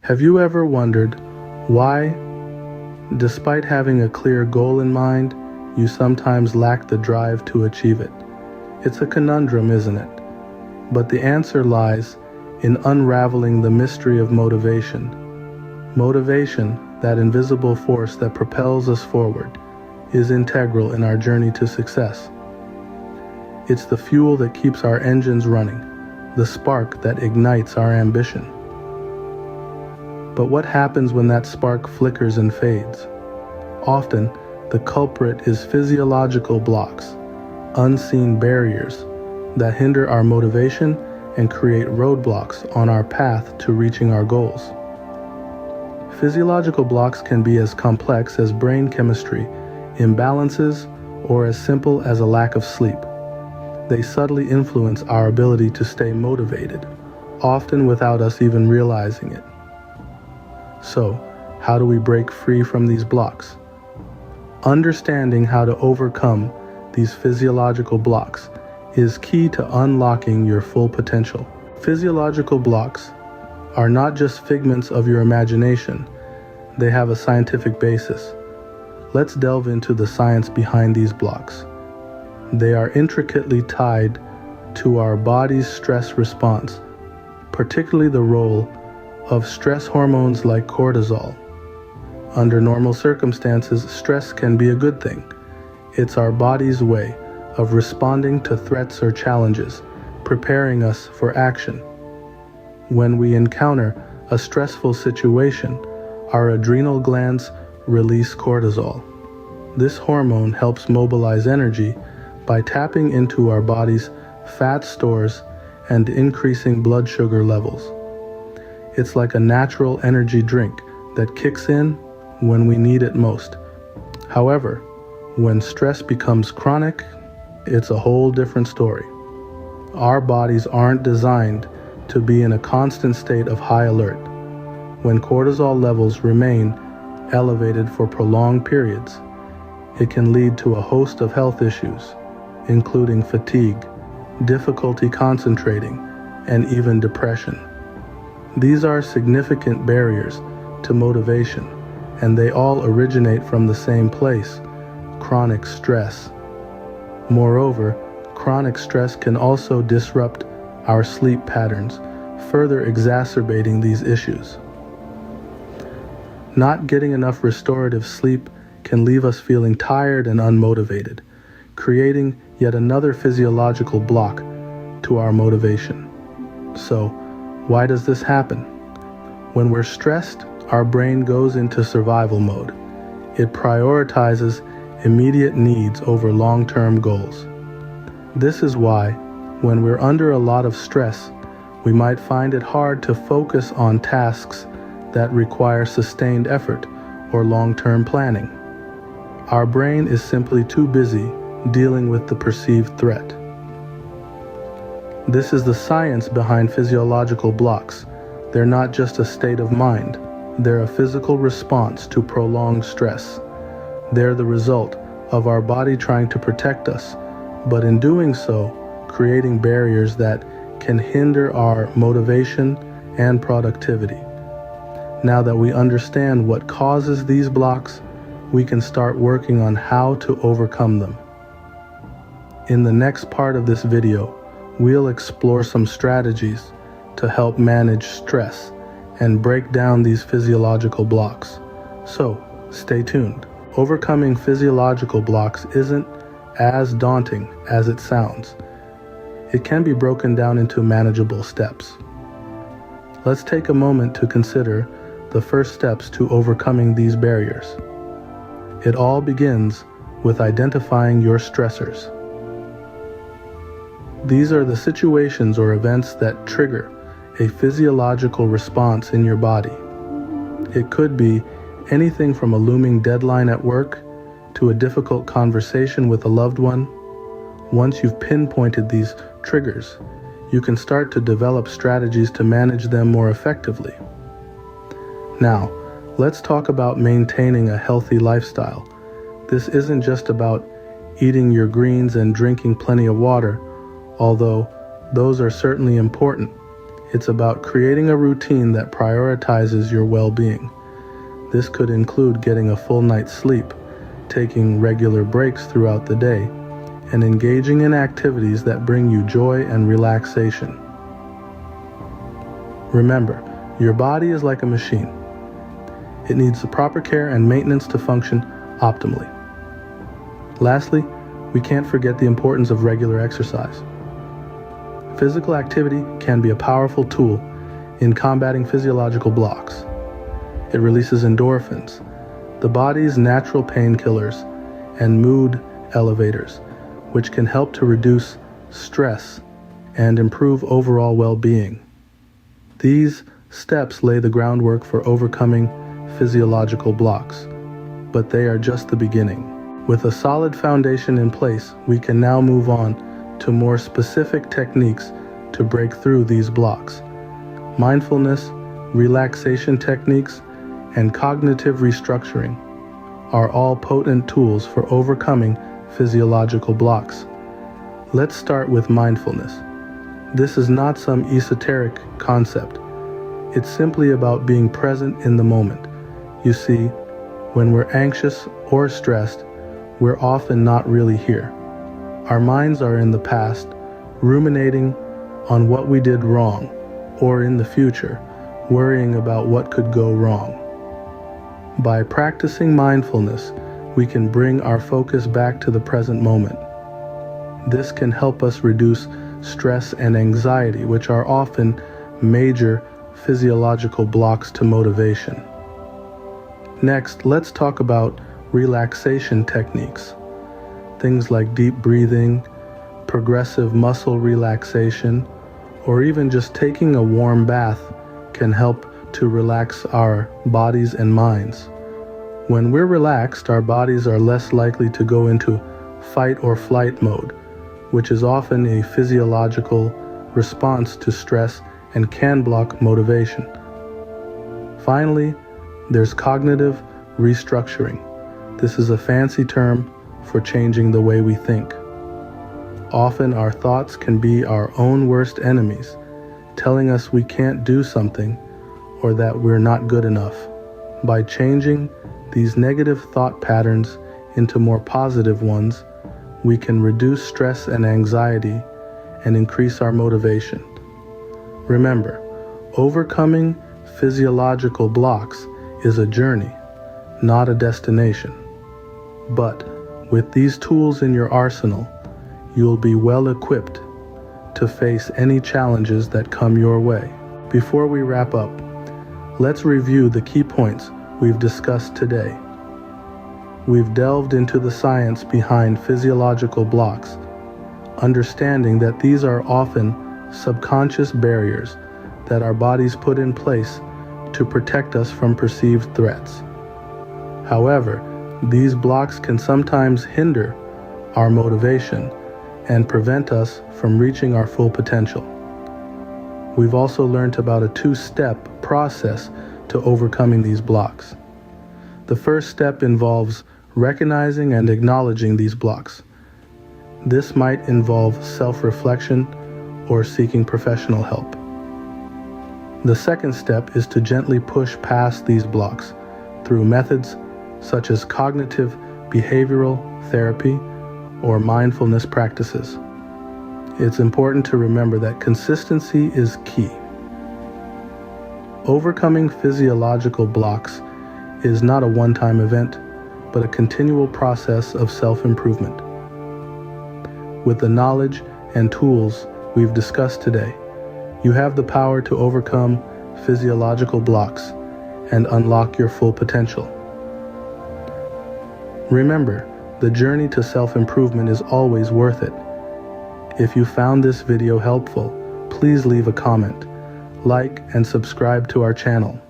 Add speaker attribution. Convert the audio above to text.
Speaker 1: Have you ever wondered why, despite having a clear goal in mind, you sometimes lack the drive to achieve it? It's a conundrum, isn't it? But the answer lies in unraveling the mystery of motivation. Motivation, that invisible force that propels us forward, is integral in our journey to success. It's the fuel that keeps our engines running, the spark that ignites our ambition. But what happens when that spark flickers and fades? Often, the culprit is physiological blocks, unseen barriers that hinder our motivation and create roadblocks on our path to reaching our goals. Physiological blocks can be as complex as brain chemistry, imbalances, or as simple as a lack of sleep. They subtly influence our ability to stay motivated, often without us even realizing it. So, how do we break free from these blocks? Understanding how to overcome these physiological blocks is key to unlocking your full potential. Physiological blocks are not just figments of your imagination, they have a scientific basis. Let's delve into the science behind these blocks. They are intricately tied to our body's stress response, particularly the role of stress hormones like cortisol. Under normal circumstances, stress can be a good thing. It's our body's way of responding to threats or challenges, preparing us for action. When we encounter a stressful situation, our adrenal glands release cortisol. This hormone helps mobilize energy by tapping into our body's fat stores and increasing blood sugar levels. It's like a natural energy drink that kicks in when we need it most. However, when stress becomes chronic, it's a whole different story. Our bodies aren't designed to be in a constant state of high alert. When cortisol levels remain elevated for prolonged periods, it can lead to a host of health issues, including fatigue, difficulty concentrating, and even depression. These are significant barriers to motivation, and they all originate from the same place: chronic stress. Moreover, chronic stress can also disrupt our sleep patterns, further exacerbating these issues. Not getting enough restorative sleep can leave us feeling tired and unmotivated, creating yet another physiological block to our motivation. So, why does this happen? When we're stressed, our brain goes into survival mode. It prioritizes immediate needs over long-term goals. This is why, when we're under a lot of stress, we might find it hard to focus on tasks that require sustained effort or long-term planning. Our brain is simply too busy dealing with the perceived threat. This is the science behind physiological blocks. They're not just a state of mind, they're a physical response to prolonged stress. They're the result of our body trying to protect us, but in doing so, creating barriers that can hinder our motivation and productivity. Now that we understand what causes these blocks, we can start working on how to overcome them. In the next part of this video, we'll explore some strategies to help manage stress and break down these physiological blocks. So, stay tuned. Overcoming physiological blocks isn't as daunting as it sounds. It can be broken down into manageable steps. Let's take a moment to consider the first steps to overcoming these barriers. It all begins with identifying your stressors. These are the situations or events that trigger a physiological response in your body. It could be anything from a looming deadline at work to a difficult conversation with a loved one. Once you've pinpointed these triggers, you can start to develop strategies to manage them more effectively. Now, let's talk about maintaining a healthy lifestyle. This isn't just about eating your greens and drinking plenty of water, although those are certainly important. It's about creating a routine that prioritizes your well-being. This could include getting a full night's sleep, taking regular breaks throughout the day, and engaging in activities that bring you joy and relaxation. Remember, your body is like a machine. It needs the proper care and maintenance to function optimally. Lastly, we can't forget the importance of regular exercise. Physical activity can be a powerful tool in combating physiological blocks. It releases endorphins, the body's natural painkillers, and mood elevators, which can help to reduce stress and improve overall well-being. These steps lay the groundwork for overcoming physiological blocks, but they are just the beginning. With a solid foundation in place, we can now move on to more specific techniques to break through these blocks. Mindfulness, relaxation techniques, and cognitive restructuring are all potent tools for overcoming physiological blocks. Let's start with mindfulness. This is not some esoteric concept. It's simply about being present in the moment. You see, when we're anxious or stressed, we're often not really here. Our minds are in the past, ruminating on what we did wrong, or in the future, worrying about what could go wrong. By practicing mindfulness, we can bring our focus back to the present moment. This can help us reduce stress and anxiety, which are often major physiological blocks to motivation. Next, let's talk about relaxation techniques. Things like deep breathing, progressive muscle relaxation, or even just taking a warm bath can help to relax our bodies and minds. When we're relaxed, our bodies are less likely to go into fight or flight mode, which is often a physiological response to stress and can block motivation. Finally, there's cognitive restructuring. This is a fancy term for changing the way we think. Often our thoughts can be our own worst enemies, telling us we can't do something or that we're not good enough. By changing these negative thought patterns into more positive ones, we can reduce stress and anxiety and increase our motivation. Remember, overcoming physiological blocks is a journey, not a destination. But with these tools in your arsenal, you'll be well equipped to face any challenges that come your way. Before we wrap up, let's review the key points we've discussed today. We've delved into the science behind physiological blocks, understanding that these are often subconscious barriers that our bodies put in place to protect us from perceived threats. However, these blocks can sometimes hinder our motivation and prevent us from reaching our full potential. We've also learned about a two-step process to overcoming these blocks. The first step involves recognizing and acknowledging these blocks. This might involve self-reflection or seeking professional help. The second step is to gently push past these blocks through methods such as cognitive behavioral therapy or mindfulness practices. It's important to remember that consistency is key. Overcoming physiological blocks is not a one-time event, but a continual process of self-improvement. With the knowledge and tools we've discussed today, you have the power to overcome physiological blocks and unlock your full potential. Remember, the journey to self-improvement is always worth it. If you found this video helpful, please leave a comment, like, and subscribe to our channel.